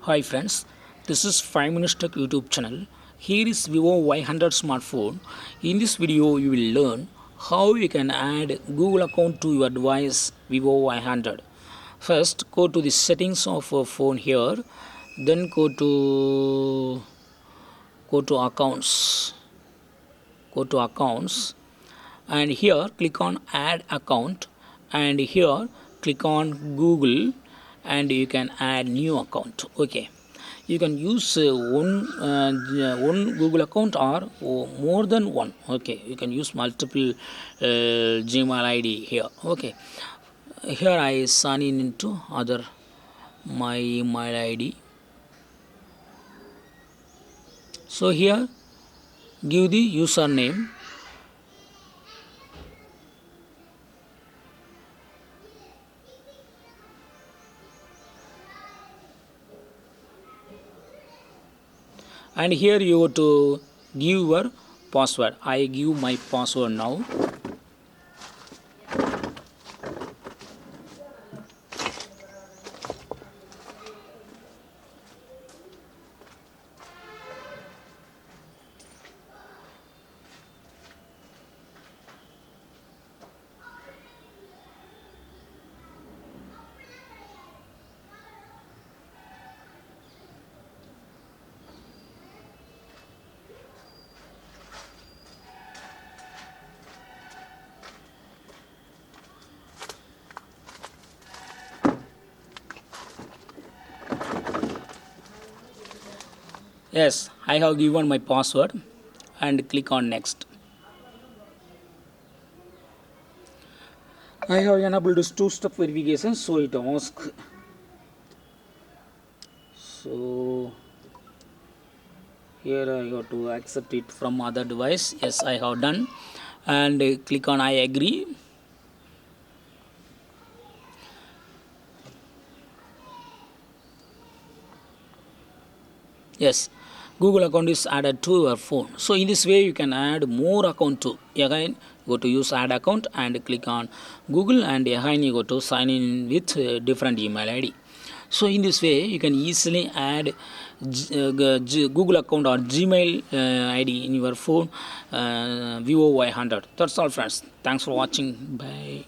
Hi friends, this is 5 Minutes Tech YouTube channel. Here is Vivo Y100 smartphone. In this video, you will learn how you can add Google account to your device Vivo Y100. First, go to the settings of your phone here. Then go to accounts. Go to accounts, and here click on Add account, and here click on Google, and you can add new account. Okay, you can use one Google account or more than one. Okay, you can use multiple Gmail ID here. Okay, here I sign in into other my email ID. So here give the username, and here you have to give your password. I give my password now. Yes, I have given my password and click on next. I have enabled this two-step verification, so it asks. So here I have to accept it from other device. Yes, I have done, and click on I agree. Yes, Google account is added to your phone. So in this way you can add more account too. Again, go to use add account and click on Google, and again you go to sign in with different email ID. So in this way you can easily add Google account or Gmail ID in your phone Vivo Y100. That's all friends. Thanks for watching. Bye.